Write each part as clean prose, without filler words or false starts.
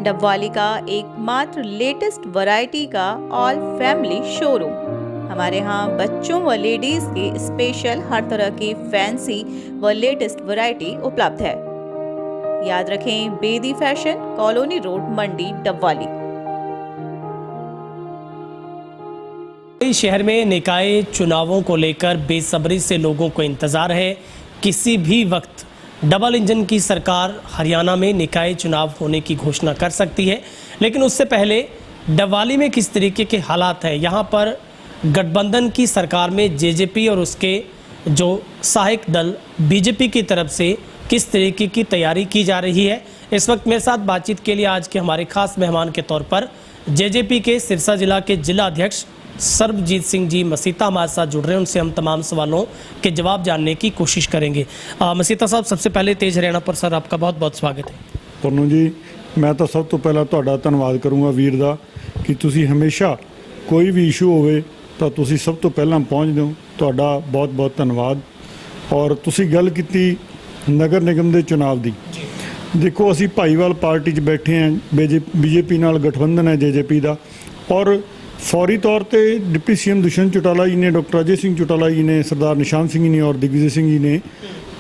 डबवाली का एकमात्र latest variety का ऑल फैमिली शोरूम। हमारे यहाँ बच्चों व लेडीज के स्पेशल हर तरह की फैंसी व लेटेस्ट वैरायटी उपलब्ध है। याद रखें, बेदी फैशन, कॉलोनी रोड, मंडी, डबवाली। शहर में निकाय चुनावों को लेकर बेसब्री से लोगों को इंतजार है। किसी भी वक्त डबल इंजन की सरकार हरियाणा में निकाय चुनाव होने की घोषणा कर सकती है, लेकिन उससे पहले डबवाली में किस तरीके के हालात हैं, यहाँ पर गठबंधन की सरकार में जेजेपी और उसके जो सहायक दल बीजेपी की तरफ से किस तरीके की तैयारी की जा रही है। इस वक्त मेरे साथ बातचीत के लिए आज के हमारे खास मेहमान के तौर पर जेजेपी के सिरसा जिला के जिला अध्यक्ष सर्बजीत सिंह जी मसीता हमारे साथ जुड़ रहे हैं। उनसे हम तमाम सवालों के जवाब जानने की कोशिश करेंगे। मसीता साहब, सबसे पहले तेज हरियाणा पर सर आपका बहुत बहुत स्वागत है। ਤੁਹਾਨੂੰ जी, मैं तो सब तो पहला ਤੁਹਾਡਾ ਧੰਨਵਾਦ ਕਰੂੰਗਾ ਵੀਰ ਦਾ ਕਿ ਤੁਸੀਂ ਹਮੇਸ਼ਾ ਕੋਈ ਵੀ ਇਸ਼ੂ ਹੋਵੇ ਤਾਂ ਤੁਸੀਂ ਸਭ ਤੋਂ ਪਹਿਲਾਂ ਪਹੁੰਚਦੇ ਹੋ। ਤੁਹਾਡਾ ਬਹੁਤ ਬਹੁਤ ਧੰਨਵਾਦ। ਔਰ ਤੁਸੀਂ ਗੱਲ ਕੀਤੀ ਨਗਰ ਨਿਗਮ ਦੇ ਚੁਣਾਵ ਦੀ। ਦੇਖੋ, ਅਸੀਂ ਭਾਈਵਾਲ ਪਾਰਟੀ 'ਚ ਬੈਠੇ ਹਾਂ, बीजेपी ਨਾਲ ਗਠਬੰਧਨ ਹੈ जेजेपी ਦਾ। ਔਰ फौरी तौर पर डिप्टी सीएम दुष्यंत चौटाला जी ने, डॉक्टर अजय सिंह चौटाला जी ने, सरदार निशान सिंह जी ने और दिग्विजय सिंह जी ने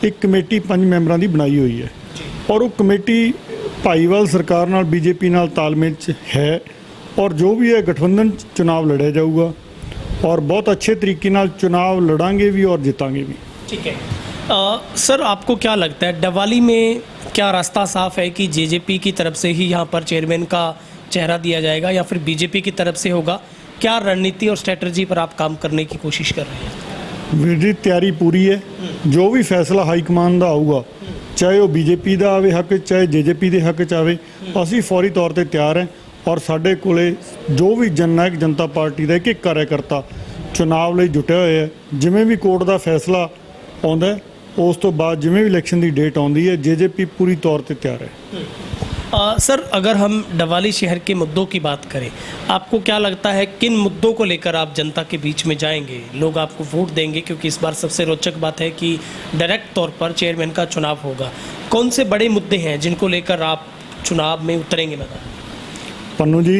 एक कमेटी 5 मैंबरों की बनाई हुई है। और वो कमेटी भाईवाल सरकार नाल बीजेपी नाल तालमेल च है और जो भी है गठबंधन चुनाव लड़िया जाऊगा और बहुत अच्छे तरीके नाल चुनाव लड़ांगे भी और जीतांगे भी। ठीक है सर, आपको क्या लगता है डबवाली में क्या रास्ता साफ है कि जेजेपी की तरफ से ही यहाँ पर चेयरमैन का चेहरा दिया जाएगा या फिर बीजेपी की तरफ से होगा? क्या रणनीति और स्ट्रेटजी पर आप काम करने की कोशिश कर रहे हैं? वीर जी, तैयारी पूरी है। जो भी फैसला हाईकमान का आऊगा, चाहे वो बीजेपी का आवे हक, चाहे जेजेपी के हक च आवे, असी फौरी तौर पर तैयार हैं। और साढ़े कोले जो भी जननायक जनता पार्टी का एक एक कार्यकर्ता चुनाव लिए जुटे हुए है। जिमें भी कोर्ट का फैसला आता है, उस तो बाद जिमें भी इलैक्शन की डेट आती है, जेजेपी पूरी तौर पर तैयार है। सर, अगर हम डबवाली शहर के मुद्दों की बात करें, आपको क्या लगता है किन मुद्दों को लेकर आप जनता के बीच में जाएंगे, लोग आपको वोट देंगे? क्योंकि इस बार सबसे रोचक बात है कि डायरेक्ट तौर पर चेयरमैन का चुनाव होगा। कौन से बड़े मुद्दे हैं जिनको लेकर आप चुनाव में उतरेंगे मैदान? पन्नू जी,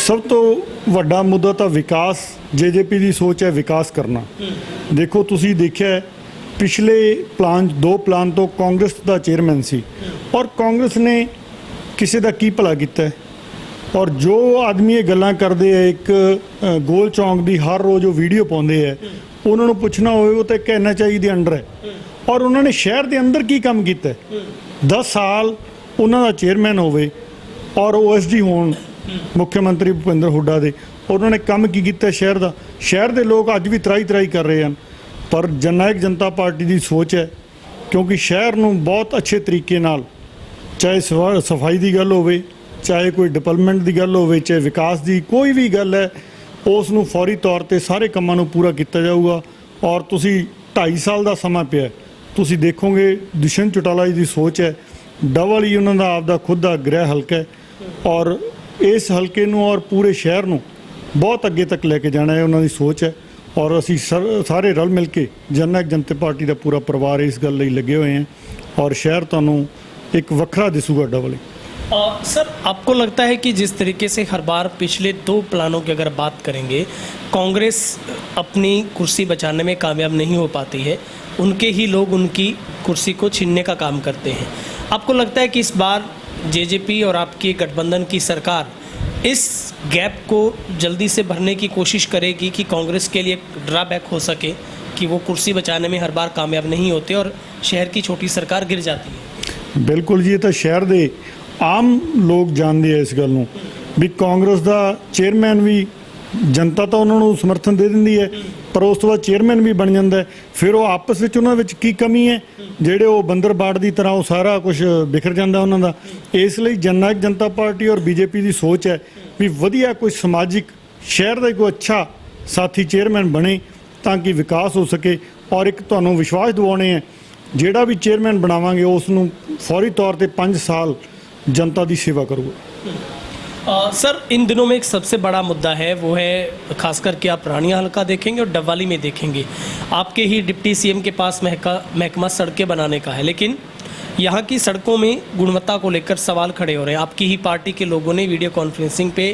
सब तो वड्डा मुद्दा तो विकास, जेजेपी की सोच है विकास करना। देखो, तुसी देखिया है पिछले प्लान 2 प्लान तो कांग्रेस का चेयरमैन सी और कांग्रेस ने किसी का की भला किया है। और जो आदमी ये गल्लां करते हैं, एक गोल चौंक की हर रोज़ वो वीडियो पाते हैं, उन्होंने पूछना हो वो तो एक NHI के अंडर है और उन्होंने शहर के अंदर की काम किया है। 10 साल उन्होंने चेयरमैन होवे और OSD होन मुख्यमंत्री भूपेंद्र हुड्डा दे, उन्होंने काम की किया शहर का। शहर के लोग अज भी त्राई त्राई कर रहे हैं, पर जननायक जनता पार्टी की सोच है क्योंकि शहर नूं बहुत अच्छे तरीके नाल, चाहे सफाई की गल होवे, चाहे कोई डिवेलपमेंट की गल होवे, चाहे विकास की कोई भी गल है, उसनूं फौरी तौर पर सारे कामां नूं पूरा किया जाऊगा। और तुसी 2.5 साल का समा पिया, तुसी देखोगे दुष्यंत चौटाला जी की सोच है। डबवाली उन्होंने आपदा खुद का गृह हल्का है और इस हल्के नूं और पूरे शहर नूं बहुत अगे तक लेके जाना है, उन्होंने सोच है। और असी सारे रल मिल के जननायक जनता पार्टी का पूरा परिवार इस गल लई लगे हुए हैं और शहर तुहानूं एक वखरा दिसूगा डबवाली। सर, आपको लगता है कि जिस तरीके से हर बार पिछले 2 प्लानों की अगर बात करेंगे, कांग्रेस अपनी कुर्सी बचाने में कामयाब नहीं हो पाती है, उनके ही लोग उनकी कुर्सी को छीनने का काम करते हैं, आपको लगता है कि इस बार जेजेपी और आपकी गठबंधन की सरकार इस गैप को जल्दी से भरने की कोशिश करेगी कि कांग्रेस के लिए ड्रॉबैक हो सके कि वो कुर्सी बचाने में हर बार कामयाब नहीं होते और शहर की छोटी सरकार गिर जाती है? बिल्कुल जी, ये तो शहर के आम लोग जानते हैं इस गल नूं भी कांग्रेस का चेयरमैन भी जनता तो उन्होंने समर्थन दे दी है, पर उस तो बाद चेयरमैन भी बन जाता है। फिर वो आपस में उन्होंने की कमी है, जेडे वो बंदर बाड़ की तरह वो सारा कुछ बिखर जाता उन्होंने। इसलिए जननायक जनता पार्टी और बीजेपी की सोच है भी वधिया कोई समाजिक शहर का कोई अच्छा साथी चेयरमैन बने ताकि विकास हो सके। और एक तुहानूं विश्वास दिवाने हैं, जेड़ा भी चेयरमैन बनावांगे उसनूं फौरी तौर पर 5 साल जनता की सेवा करूँगा। सर, इन दिनों में एक सबसे बड़ा मुद्दा है, वो है खास करके आप रानिया हल्का देखेंगे और डबवाली में देखेंगे, आपके ही डिप्टी सीएम के पास महकमा सड़कें बनाने का है, लेकिन यहाँ की सड़कों में गुणवत्ता को लेकर सवाल खड़े हो रहे हैं। आपकी ही पार्टी के लोगों ने वीडियो कॉन्फ्रेंसिंग पे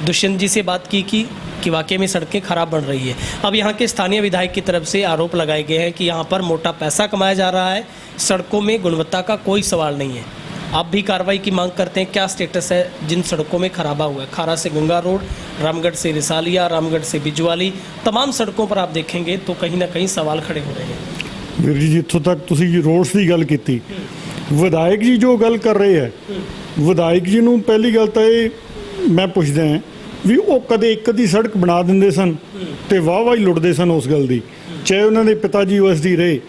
दुष्यंत जी से बात की कि वाकई में सड़कें खराब बन रही है। अब यहाँ के स्थानीय विधायक की तरफ से आरोप लगाए गए हैं कि यहाँ पर मोटा पैसा कमाया जा रहा है, सड़कों में गुणवत्ता का कोई सवाल नहीं है। आप भी कार्रवाई की मांग करते हैं, क्या स्टेटस है जिन सड़कों में खराबा हुआ है? खारा से गंगा रोड, रामगढ़ से रिसालिया, रामगढ़ से बिजवाली, तमाम सड़कों पर आप देखेंगे तो कहीं ना कहीं सवाल खड़े हो रहे हैं। ਵੀਰ ਜੀ ਇੱਥੋਂ ਤੱਕ ਤੁਸੀਂ ਰੋਡਸ ਦੀ ਗੱਲ ਕੀਤੀ, ਵਿਧਾਇਕ ਜੀ ਜੋ ਗੱਲ ਕਰ ਰਹੇ ਹੈ, ਵਿਧਾਇਕ ਜੀ ਨੂੰ ਪਹਿਲੀ ਗੱਲ ਤਾਂ ਇਹ ਮੈਂ ਪੁੱਛਦਾ ਹਾਂ ਵੀ ਉਹ ਕਦੇ ਇੱਕ ਦੀ ਸੜਕ ਬਣਾ ਦਿੰਦੇ ਸਨ ਤੇ ਵਾਹ ਹੀ ਲੁੱਟਦੇ ਸਨ ਉਸ ਗੱਲ ਦੀ। ਚਾਹੇ ਉਹਨਾਂ ਦੇ ਪਿਤਾ ਜੀ ਓਐਸਡੀ ਰਹੇ,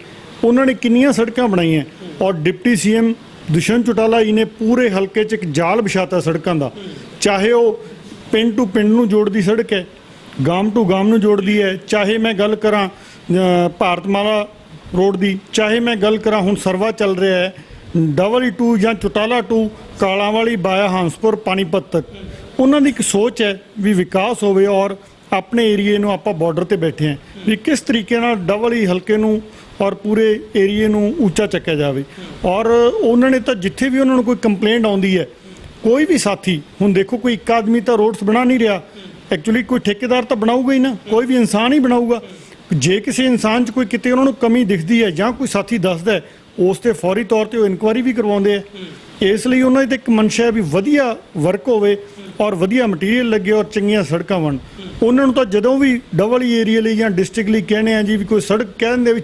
ਉਹਨਾਂ ਨੇ ਕਿੰਨੀਆਂ ਸੜਕਾਂ ਬਣਾਈਆਂ ਔਰ ਡਿਪਟੀ ਸੀਐਮ ਦੁਸ਼ਯੰਤ ਚੌਟਾਲਾ ਜੀ ਨੇ ਪੂਰੇ ਹਲਕੇ 'ਚ ਇੱਕ ਜਾਲ ਵਿਛਾਤਾ ਸੜਕਾਂ ਦਾ। ਚਾਹੇ ਉਹ ਪਿੰਡ ਟੂ ਪਿੰਡ ਨੂੰ ਜੋੜਦੀ ਸੜਕ ਹੈ, ਗਾਮ ਟੂ ਗਾਮ ਨੂੰ ਜੋੜਦੀ ਹੈ, ਚਾਹੇ ਮੈਂ ਗੱਲ ਕਰਾਂ ਭਾਰਤਮਾਲਾ ਰੋਡ ਦੀ, ਚਾਹੇ ਮੈਂ ਗੱਲ ਕਰਾਂ ਹੁਣ ਸਰਵਾ ਚੱਲ ਰਿਹਾ ਹੈ WE2 ਜਾਂ ਚੌਟਾਲਾ ਟੂ ਕਾਲਾਂਵਾਲੀ ਬਾਇਆ ਹੰਸਪੁਰ ਪਾਣੀਪਤ ਤੱਕ। ਉਹਨਾਂ ਦੀ ਇੱਕ ਸੋਚ ਹੈ ਵੀ ਵਿਕਾਸ ਹੋਵੇ ਔਰ ਆਪਣੇ ਏਰੀਏ ਨੂੰ ਆਪਾਂ ਬਾਰਡਰ ਤੇ ਬੈਠੇ ਹਾਂ ਵੀ ਕਿਸ ਤਰੀਕੇ ਨਾਲ WE ਹਲਕੇ ਨੂੰ ਔਰ ਪੂਰੇ ਏਰੀਏ ਨੂੰ ਉੱਚਾ ਚੱਕਿਆ ਜਾਵੇ। ਔਰ ਉਹਨਾਂ ਨੇ ਤਾਂ ਜਿੱਥੇ ਵੀ ਉਹਨਾਂ ਨੂੰ ਕੋਈ ਕੰਪਲੇਂਟ ਆਉਂਦੀ ਹੈ, ਕੋਈ ਵੀ ਸਾਥੀ, ਹੁਣ ਦੇਖੋ ਕੋਈ ਇੱਕ ਆਦਮੀ ਤਾਂ ਰੋਡਸ ਬਣਾ ਨਹੀਂ ਰਿਹਾ, ਐਕਚੁਅਲੀ ਕੋਈ ਠੇਕੇਦਾਰ ਤਾਂ ਬਣਾਊਗਾ ਹੀ ਨਾ, ਕੋਈ ਵੀ ਇਨਸਾਨ ਹੀ ਬਣਾਊਗਾ। ਜੇ ਕਿਸੇ ਇਨਸਾਨ 'ਚ ਕੋਈ ਕਿਤੇ ਉਹਨਾਂ ਨੂੰ ਕਮੀ ਦਿਖਦੀ ਹੈ ਜਾਂ ਕੋਈ ਸਾਥੀ ਦੱਸਦਾ ਹੈ, ਉਸ 'ਤੇ ਫੌਰੀ ਤੌਰ 'ਤੇ ਉਹ ਇਨਕੁਆਇਰੀ ਵੀ ਕਰਵਾਉਂਦੇ ਆ। ਇਸ ਲਈ ਉਹਨਾਂ ਦੀ ਤਾਂ ਇੱਕ ਮਨਸ਼ਾ ਹੈ ਵੀ ਵਧੀਆ ਵਰਕ ਹੋਵੇ ਔਰ ਵਧੀਆ ਮਟੀਰੀਅਲ ਲੱਗੇ ਔਰ ਚੰਗੀਆਂ ਸੜਕਾਂ ਬਣ। ਉਹਨਾਂ ਨੂੰ ਤਾਂ ਜਦੋਂ ਵੀ WE ਏਰੀਆ ਲਈ ਜਾਂ ਡਿਸਟ੍ਰਿਕਟ ਲਈ ਕਹਿੰਦੇ ਆ ਜੀ ਵੀ ਕੋਈ ਸੜਕ ਕਹਿ ਦਿੰਦੇ ਵੀ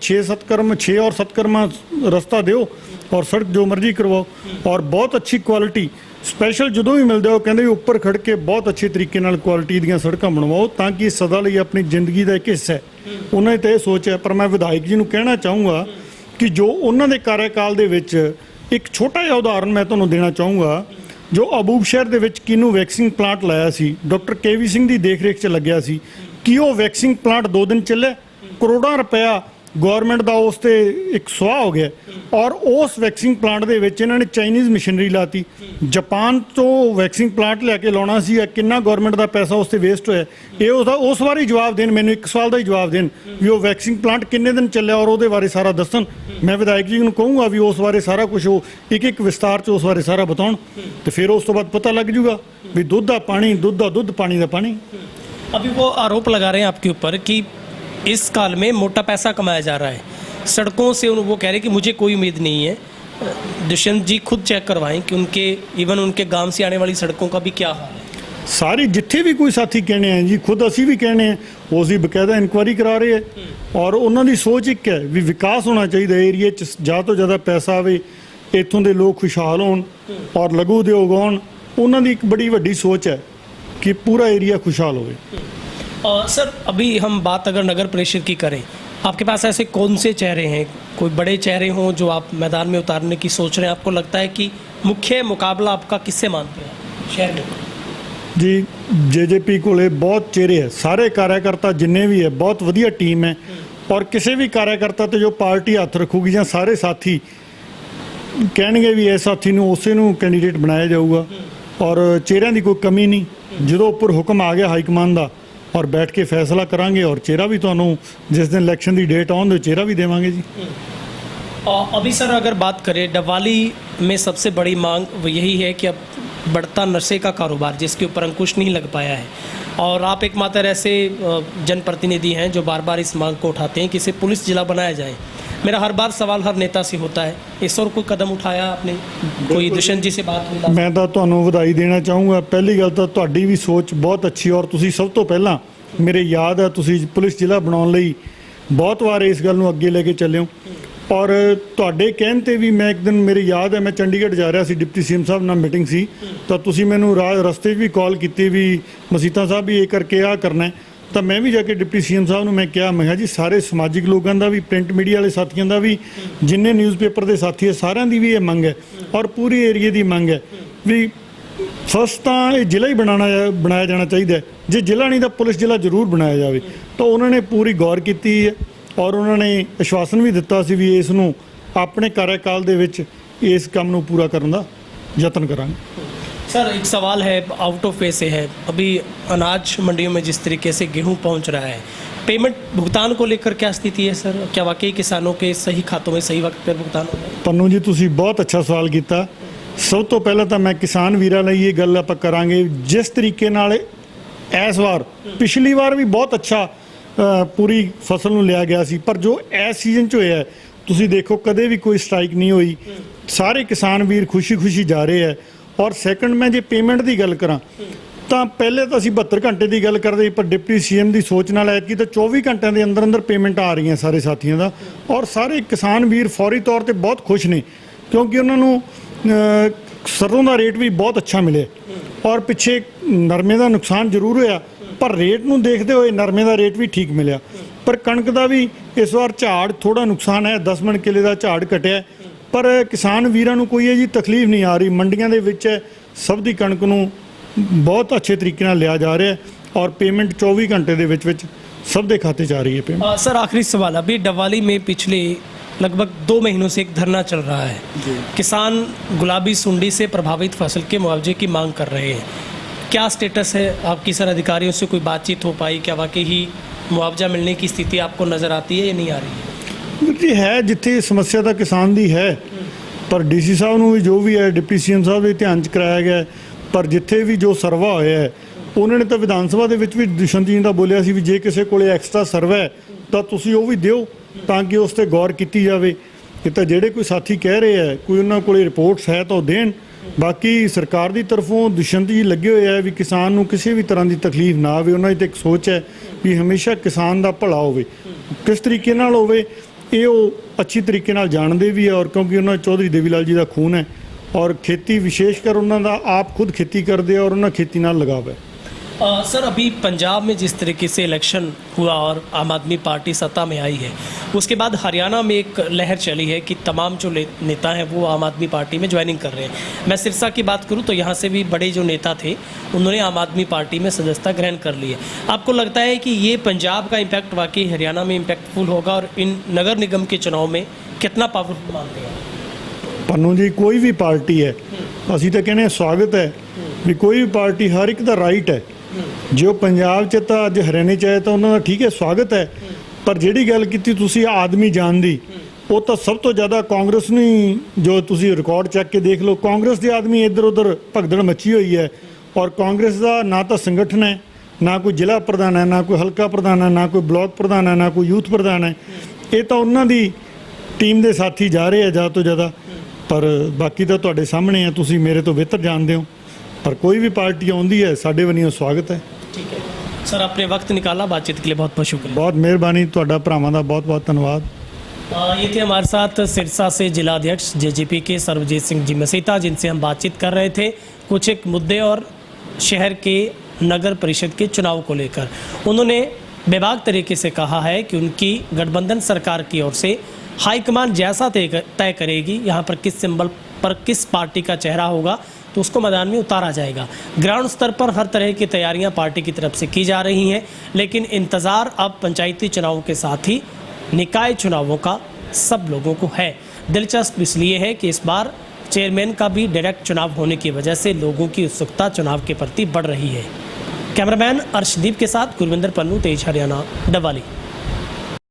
6 ਔਰ 7 ਕਰਮਾ ਰਸਤਾ ਦਿਓ ਔਰ ਸੜਕ ਜੋ ਮਰਜ਼ੀ ਕਰਵਾਓ ਔਰ ਬਹੁਤ ਅੱਛੀ ਕੁਆਲਿਟੀ ਸਪੈਸ਼ਲ ਜਦੋਂ ਵੀ ਮਿਲਦਾ ਉਹ ਕਹਿੰਦੇ ਵੀ ਉੱਪਰ ਖੜ ਕੇ ਬਹੁਤ ਅੱਛੇ ਤਰੀਕੇ ਨਾਲ ਕੁਆਲਿਟੀ ਦੀਆਂ ਸੜਕਾਂ ਬਣਵਾਓ ਤਾਂ ਕਿ ਸਦਾ ਲਈ ਆਪਣੀ ਜ਼ਿੰਦਗੀ ਦਾ ਇੱਕ ਹਿੱਸਾ ਹੈ। ਉਹਨਾਂ ਦੀ ਤਾਂ ਇਹ ਸੋਚ ਹੈ। ਪਰ ਮੈਂ ਵਿਧਾਇਕ ਜੀ ਨੂੰ ਕਹਿਣਾ ਚਾਹੂੰਗਾ ਕਿ ਜੋ ਉਹਨਾਂ ਦੇ ਕਾਰਜਕਾਲ ਦੇ ਵਿੱਚ ਇੱਕ ਛੋਟਾ ਜਿਹਾ ਉਦਾਹਰਨ ਮੈਂ ਤੁਹਾਨੂੰ ਦੇਣਾ ਚਾਹੂੰਗਾ। ਜੋ ਅਬੂਬ ਸ਼ਹਿਰ ਦੇ ਵਿੱਚ ਕਿਨੂੰ ਵੈਕਸਿੰਗ ਪਲਾਂਟ ਲਾਇਆ ਸੀ, ਡਾਕਟਰ KV ਸਿੰਘ ਦੀ ਦੇਖਰੇਖ 'ਚ ਲੱਗਿਆ ਸੀ, ਕਿ ਉਹ ਵੈਕਸਿੰਗ ਪਲਾਂਟ 2 ਦਿਨ ਚੱਲਿਆ, ਕਰੋੜਾਂ ਰੁਪਇਆ ਗੌਰਮੈਂਟ ਦਾ ਉਸ 'ਤੇ ਇੱਕ ਸੁਆਹ ਹੋ ਗਿਆ। ਔਰ ਉਸ ਵੈਕਸਿੰਗ ਪਲਾਂਟ ਦੇ ਵਿੱਚ ਇਹਨਾਂ ਨੇ ਚਾਈਨੀਜ਼ ਮਸ਼ੀਨਰੀ ਲਾਤੀ, ਜਾਪਾਨ ਤੋਂ ਵੈਕਸਿੰਗ ਪਲਾਂਟ ਲਿਆ ਕੇ ਲਾਉਣਾ ਸੀ। ਕਿੰਨਾ ਗੌਰਮੈਂਟ ਦਾ ਪੈਸਾ ਉਸ 'ਤੇ ਵੇਸਟ ਹੋਇਆ। ਇਹ ਉਸ ਬਾਰੇ ਜਵਾਬ ਦੇਣ, ਮੈਨੂੰ ਇੱਕ ਸਵਾਲ ਦਾ ਹੀ ਜਵਾਬ ਦੇਣ ਵੀ ਉਹ ਵੈਕਸਿੰਗ ਪਲਾਂਟ ਕਿੰਨੇ ਦਿਨ ਚੱਲਿਆ ਔਰ ਉਹਦੇ ਬਾਰੇ ਸਾਰਾ ਦੱਸਣ। ਮੈਂ ਵਿਧਾਇਕ ਜੀ ਨੂੰ ਕਹੂੰਗਾ ਵੀ ਉਸ ਬਾਰੇ ਸਾਰਾ ਕੁਝ ਉਹ ਇੱਕ ਵਿਸਤਾਰ 'ਚ ਉਸ ਬਾਰੇ ਸਾਰਾ ਬਤਾਉਣ ਤੇ ਫਿਰ ਉਸ ਤੋਂ ਬਾਅਦ ਪਤਾ ਲੱਗ ਜੂਗਾ ਵੀ ਦੁੱਧ ਦਾ ਪਾਣੀ, ਦੁੱਧ ਦਾ ਦੁੱਧ, ਪਾਣੀ ਦਾ ਪਾਣੀ। अभी वो आरोप लगा रहे हैं आपके ऊपर कि इस काल में मोटा पैसा कमाया जा रहा है, सड़कों से वो कह रहे हैं कि मुझे कोई उम्मीद नहीं है। दुष्यंत जी खुद चेक करवाएं कि उनके गांव से आने वाली सड़कों का भी क्या हाल है। सारी जिथे भी कोई साथी कहने हैं जी, खुद असी भी कहने हैं, उसकी बकायदा इंक्वायरी करा रहे हैं और उन्होंने सोच एक है भी विकास होना चाहिए एरिए च, ज़्यादा तो ज़्यादा पैसा आवे, इत्थों के लोग खुशहाल होन और लघु उद्योग आउण। उन्होंने एक बड़ी वड्डी सोच है कि पूरा एरिया खुशहाल हो। सर अभी हम बात अगर नगर परिषद की करें, आपके पास ऐसे कौन से चेहरे हैं, कोई बड़े चेहरे हों जो आप मैदान में उतारने की सोच रहे हैं? आपको लगता है कि मुख्य मुकाबला आपका किससे मानते हैं शहर में? जी JJP कोले बहुत चेहरे है, सारे कार्यकर्ता जिन्ने भी है बहुत वधिया टीम है और किसी भी कार्यकर्ता तो जो पार्टी हथ रखूगी या सारे साथी कहणगे भी इस साथी नूं उसे नूं कैंडीडेट बनाया जाऊगा और चेहरिਆਂ ਦੀ ਕੋਈ ਕਮੀ ਨਹੀਂ। ਜਦੋਂ ਉੱਪਰ ਹੁਕਮ ਆ ਗਿਆ ਹਾਈ ਕਮਾਂਡ ਦਾ और बैठ के फैसला करांगे और चेहरा भी तो जिस दिन इलेक्शन की डेट आउन तो चेहरा भी देवांगे जी। अभी सर अगर बात करें दिवाली में सबसे बड़ी मांग वो यही है कि अब बढ़ता नशे का कारोबार जिसके ऊपर अंकुश नहीं लग पाया है और आप एकमात्र ऐसे जनप्रतिनिधि हैं जो बार बार इस मांग को उठाते हैं कि इसे पुलिस जिला बनाया जाए। मेरा हर बार सवाल हर नेता से होता है, इस और कोई कदम उठाया आपने? कोई दुष्यंत जी से बात हुई? मैं तो ਤੁਹਾਨੂੰ ਵਧਾਈ ਦੇਣਾ ਚਾਹੂੰਗਾ। ਪਹਿਲੀ ਗੱਲ ਤਾਂ ਤੁਹਾਡੀ ਵੀ ਸੋਚ ਬਹੁਤ ਅੱਛੀ ਔਰ ਤੁਸੀਂ ਸਭ ਤੋਂ ਪਹਿਲਾਂ ਮੇਰੇ ਯਾਦ ਹੈ ਤੁਸੀਂ ਪੁਲਿਸ ਜ਼ਿਲ੍ਹਾ ਬਣਾਉਣ ਲਈ ਬਹੁਤ ਵਾਰ ਇਸ ਗੱਲ ਨੂੰ ਅੱਗੇ ਲੈ ਕੇ ਚੱਲੇ ਹੋ ਔਰ ਤੁਹਾਡੇ ਕਹਿਣ ਤੇ ਵੀ ਮੈਂ ਇੱਕ ਦਿਨ ਮੇਰੇ ਯਾਦ ਹੈ ਮੈਂ ਚੰਡੀਗੜ੍ਹ ਜਾ ਰਿਹਾ ਸੀ, ਡਿਪਟੀ ਸੀਐਮ ਸਾਹਿਬ ਨਾਲ ਮੀਟਿੰਗ ਸੀ ਤਾਂ ਤੁਸੀਂ ਮੈਨੂੰ ਰਸਤੇ 'ਚ ਵੀ ਕਾਲ ਕੀਤੀ ਵੀ ਮਸੀਤਾ ਸਾਹਿਬ ਵੀ ਇਹ ਕਰਕੇ ਆ ਕਰਨਾ ਹੈ। ਤਾਂ ਮੈਂ ਵੀ ਜਾ ਕੇ ਡਿਪਟੀ ਸੀਐਮ ਸਾਹਿਬ ਨੂੰ ਮੈਂ ਕਿਹਾ, ਮੈਂ ਕਿਹਾ ਜੀ ਸਾਰੇ ਸਮਾਜਿਕ ਲੋਕਾਂ ਦਾ ਵੀ, ਪ੍ਰਿੰਟ ਮੀਡੀਆ ਵਾਲੇ ਸਾਥੀਆਂ ਦਾ ਵੀ, ਜਿੰਨੇ ਨਿਊਜ਼ਪੇਪਰ ਦੇ ਸਾਥੀ ਹੈ ਸਾਰਿਆਂ ਦੀ ਵੀ ਇਹ ਮੰਗ ਹੈ ਔਰ ਪੂਰੀ ਏਰੀਏ ਦੀ ਮੰਗ ਹੈ ਵੀ ਫਸਟ ਤਾਂ ਇਹ ਜ਼ਿਲ੍ਹਾ ਹੀ ਬਣਾਇਆ ਜਾਣਾ ਚਾਹੀਦਾ। ਜੇ ਜ਼ਿਲ੍ਹਾ ਨਹੀਂ ਤਾਂ ਪੁਲਿਸ ਜ਼ਿਲ੍ਹਾ ਜ਼ਰੂਰ ਬਣਾਇਆ ਜਾਵੇ। ਤਾਂ ਉਹਨਾਂ ਨੇ ਪੂਰੀ ਗੌਰ ਕੀਤੀ ਹੈ ਔਰ ਉਹਨਾਂ ਨੇ ਆਸ਼ਵਾਸਨ ਵੀ ਦਿੱਤਾ ਸੀ ਵੀ ਇਸ ਨੂੰ ਆਪਣੇ ਕਾਰਜਕਾਲ ਦੇ ਵਿੱਚ ਇਸ ਕੰਮ ਨੂੰ पूरा ਕਰਨ ਦਾ ਯਤਨ ਕਰਾਂਗੇ। सर एक सवाल है आउट ऑफ वे से है, अभी अनाज मंडियों में जिस तरीके से गेहूं पहुंच रहा है पेमेंट भुगतान को लेकर क्या स्थिति है सर? क्या वाकई किसानों के सही खातों में सही वक्त पर भुगतान हो रहा है? ਪੰਨੂ ਜੀ ਤੁਸੀਂ ਬਹੁਤ ਅੱਛਾ ਸਵਾਲ ਕੀਤਾ। ਸਭ ਤੋਂ ਪਹਿਲਾਂ ਤਾਂ ਮੈਂ ਕਿਸਾਨ ਵੀਰਾਂ ਲਈ ਇਹ ਗੱਲ ਆਪਾਂ ਕਰਾਂਗੇ, ਜਿਸ ਤਰੀਕੇ ਨਾਲ ਇਸ ਵਾਰ ਪਿਛਲੀ ਵਾਰ ਵੀ ਬਹੁਤ ਅੱਛਾ ਪੂਰੀ ਫਸਲ ਨੂੰ ਲਿਆ ਗਿਆ ਸੀ, ਪਰ ਜੋ ਇਸ ਸੀਜ਼ਨ 'ਚ ਹੋਇਆ ਤੁਸੀਂ ਦੇਖੋ ਕਦੇ ਵੀ ਕੋਈ ਸਟ੍ਰਾਈਕ ਨਹੀਂ ਹੋਈ, ਸਾਰੇ ਕਿਸਾਨ ਵੀਰ ਖੁਸ਼ੀ ਜਾ ਰਹੇ ਹੈ। ਔਰ ਸੈਕੰਡ ਮੈਂ ਜੇ ਪੇਮੈਂਟ ਦੀ ਗੱਲ ਕਰਾਂ ਤਾਂ ਪਹਿਲੇ ਤਾਂ ਅਸੀਂ 72 ਘੰਟੇ ਦੀ ਗੱਲ ਕਰਦੇ, ਪਰ ਡਿਪਟੀ ਸੀਐਮ ਦੀ ਸੋਚ ਨਾਲ ਐਤਕੀ ਤਾਂ 24 ਘੰਟਿਆਂ ਦੇ ਅੰਦਰ ਪੇਮੈਂਟ ਆ ਰਹੀਆਂ ਸਾਰੇ ਸਾਥੀਆਂ ਦਾ। ਔਰ ਸਾਰੇ ਕਿਸਾਨ ਵੀਰ ਫੌਰੀ ਤੌਰ ਤੇ ਬਹੁਤ ਖੁਸ਼ ਨੇ, ਕਿਉਂਕਿ ਉਹਨਾਂ ਨੂੰ ਸਰੋਂ ਦਾ ਰੇਟ ਵੀ ਬਹੁਤ ਅੱਛਾ ਮਿਲਿਆ। ਔਰ ਪਿੱਛੇ ਨਰਮੇ ਦਾ ਨੁਕਸਾਨ ਜ਼ਰੂਰ ਹੋਇਆ, ਪਰ ਰੇਟ ਨੂੰ ਦੇਖਦੇ ਹੋਏ ਨਰਮੇ ਦਾ ਰੇਟ ਵੀ ਠੀਕ ਮਿਲਿਆ। ਪਰ ਕਣਕ ਦਾ ਵੀ ਇਸ ਵਾਰ ਝਾੜ ਥੋੜਾ ਨੁਕਸਾਨ ਹੈ, 10 ਮਣ ਕਿੱਲੇ ਦਾ ਝਾੜ ਘਟਿਆ, ਪਰ ਕਿਸਾਨ ਵੀਰਾਂ ਨੂੰ ਕੋਈ ਇਹਦੀ ਤਕਲੀਫ ਨਹੀਂ ਆ ਰਹੀ। ਮੰਡੀਆਂ ਦੇ ਵਿੱਚ ਸਭ ਦੀ ਕਣਕ ਨੂੰ ਬਹੁਤ ਅੱਛੇ ਤਰੀਕੇ ਨਾਲ ਲਿਆ ਜਾ ਰਿਹਾ है और पेमेंट 24 घंटे ਦੇ ਵਿੱਚ सब ਦੇ खाते जा रही है पेमेंट। सर आखिरी सवाल, अभी डवाली में पिछले लगभग 2 महीनों से एक धरना चल रहा है। किसान गुलाबी सुंडी से प्रभावित फसल के मुआवजे की मांग कर रहे हैं, क्या स्टेटस है आपकी सर? अधिकारियों से कोई बातचीत हो पाई? क्या वाकई ही मुआवजा मिलने की स्थिति आपको नज़र आती है या नहीं आ रही है? जी है, जिथे समस्या तो किसान दी है, पर डीसी साहब ਨੂੰ ਵੀ ਜੋ ਵੀ ਹੈ डिप्टी सीएम साहब ਦੇ ਧਿਆਨ 'ਚ ਕਰਾਇਆ ਗਿਆ, ਪਰ ਜਿੱਥੇ ਵੀ ਜੋ ਸਰਵਾ ਹੋਇਆ ਹੈ ਉਹਨਾਂ ਨੇ ਤਾਂ ਵਿਧਾਨ ਸਭਾ ਦੇ ਵਿੱਚ ਵੀ ਦੁਸ਼ਯੰਤ ਜੀ ਦਾ ਬੋਲਿਆ ਸੀ ਵੀ ਜੇ ਕਿਸੇ ਕੋਲੇ ਐਕਸਟਰਾ ਸਰਵਾ ਹੈ ਤਾਂ ਤੁਸੀਂ ਉਹ ਵੀ ਦਿਓ ਤਾਂ ਕਿ ਉਸ ਤੇ ਗੌਰ ਕੀਤੀ ਜਾਵੇ। ਕਿ ਤਾਂ ਜਿਹੜੇ ਕੋਈ ਸਾਥੀ ਕਹਿ ਰਹੇ ਹੈ ਕੋਈ ਉਹਨਾਂ ਕੋਲੇ ਰਿਪੋਰਟਸ ਹੈ ਤਾਂ ਉਹ ਦੇਣ। ਬਾਕੀ ਸਰਕਾਰ ਦੀ ਤਰਫੋਂ ਦੁਸ਼ਯੰਤ ਜੀ ਲੱਗੇ ਹੋਏ ਹੈ ਵੀ ਕਿਸਾਨ ਨੂੰ ਕਿਸੇ ਵੀ ਤਰ੍ਹਾਂ ਦੀ ਤਕਲੀਫ ਨਾ ਆਵੇ। ਉਹਨਾਂ ਦੀ ਤਾਂ ਇੱਕ ਸੋਚ ਹੈ ਵੀ ਹਮੇਸ਼ਾ ਕਿਸਾਨ ਦਾ ਭਲਾ ਹੋਵੇ, ਕਿਸ ਤਰੀਕੇ ਨਾਲ ਹੋਵੇ ਇਹ ਉਹ ਅੱਛੀ ਤਰੀਕੇ ਨਾਲ ਜਾਣਦੇ ਵੀ ਹੈ। ਔਰ ਕਿਉਂਕਿ ਉਹਨਾਂ ਚੌਧਰੀ ਦੇਵੀ ਲਾਲ ਜੀ ਦਾ ਖੂਨ ਹੈ और खेती विशेषकर उन्होंने आप खुद खेती करते और उन्होंने खेती नाल लगाव है। सर अभी पंजाब में जिस तरीके से इलेक्शन हुआ और आम आदमी पार्टी सत्ता में आई है, उसके बाद हरियाणा में एक लहर चली है कि तमाम जो नेता हैं वो आम आदमी पार्टी में ज्वाइनिंग कर रहे हैं। मैं सिरसा की बात करूं तो यहाँ से भी बड़े जो नेता थे उन्होंने आम आदमी पार्टी में सदस्यता ग्रहण कर ली है। आपको लगता है कि ये पंजाब का इम्पैक्ट वाकई हरियाणा में इम्पैक्टफुल होगा और इन नगर निगम के चुनाव में कितना पावरफुल मानते हैं? ਪੰਨੂ ਜੀ ਕੋਈ ਵੀ ਪਾਰਟੀ ਹੈ, ਅਸੀਂ ਤਾਂ ਕਹਿੰਦੇ ਸਵਾਗਤ ਹੈ ਵੀ ਕੋਈ ਵੀ ਪਾਰਟੀ, ਹਰ ਇੱਕ ਦਾ ਰਾਈਟ ਹੈ। ਜੋ ਪੰਜਾਬ 'ਚ ਤਾਂ ਅੱਜ ਹਰਿਆਣੇ 'ਚ ਆਏ ਤਾਂ ਉਹਨਾਂ ਦਾ ਠੀਕ ਹੈ, ਸਵਾਗਤ ਹੈ। ਪਰ ਜਿਹੜੀ ਗੱਲ ਕੀਤੀ ਤੁਸੀਂ ਆਦਮੀ ਜਾਨ ਦੀ, ਉਹ ਤਾਂ ਸਭ ਤੋਂ ਜ਼ਿਆਦਾ ਕਾਂਗਰਸ ਨੂੰ ਹੀ, ਜੋ ਤੁਸੀਂ ਰਿਕਾਰਡ ਚੱਕ ਕੇ ਦੇਖ ਲਓ, ਕਾਂਗਰਸ ਦੇ ਆਦਮੀ ਇੱਧਰ ਉੱਧਰ ਭਗਦੜ ਮੱਚੀ ਹੋਈ ਹੈ। ਔਰ ਕਾਂਗਰਸ ਦਾ ਨਾ ਤਾਂ ਸੰਗਠਨ ਹੈ, ਨਾ ਕੋਈ ਜ਼ਿਲ੍ਹਾ ਪ੍ਰਧਾਨ ਹੈ, ਨਾ ਕੋਈ ਹਲਕਾ ਪ੍ਰਧਾਨ ਹੈ, ਨਾ ਕੋਈ ਬਲਾਕ ਪ੍ਰਧਾਨ ਹੈ, ਨਾ ਕੋਈ ਯੂਥ ਪ੍ਰਧਾਨ ਹੈ। ਇਹ ਤਾਂ ਉਹਨਾਂ ਦੀ ਟੀਮ ਦੇ ਸਾਥੀ ਜਾ ਰਹੇ ਆ ਜ਼ਿਆਦਾ ਤੋਂ ਜ਼ਿਆਦਾ। पर बाकी तो तुहाडे सामने है, तुसीं मेरे तो बेहतर जानते हो। पर कोई भी पार्टी आउंदी है साडे वल्लों स्वागत है। ठीक है सर, आपने वक्त निकाला बातचीत के लिए बहुत बहुत शुक्रिया। बहुत मेहरबानी, तुहाडा भरावां दा बहुत बहुत धन्यवाद। ये थे हमारे साथ सिरसा से जिला अध्यक्ष जेजेपी के सर्वजीत सिंह जी मसीता, जिनसे हम बातचीत कर रहे थे कुछ एक मुद्दे और शहर के नगर परिषद के चुनाव को लेकर। उन्होंने बेबाक तरीके से कहा है कि उनकी गठबंधन सरकार की ओर से हाईकमान जैसा तय करेगी, यहाँ पर किस सिंबल पर किस पार्टी का चेहरा होगा तो उसको मैदान में उतारा जाएगा। ग्राउंड स्तर पर हर तरह की तैयारियां पार्टी की तरफ से की जा रही हैं, लेकिन इंतज़ार अब पंचायती चुनावों के साथ ही निकाय चुनावों का सब लोगों को है। दिलचस्प इसलिए है कि इस बार चेयरमैन का भी डायरेक्ट चुनाव होने की वजह से लोगों की उत्सुकता चुनाव के प्रति बढ़ रही है। कैमरामैन अर्शदीप के साथ गुरविंदर पन्नू, तेज हरियाणा, डवाली।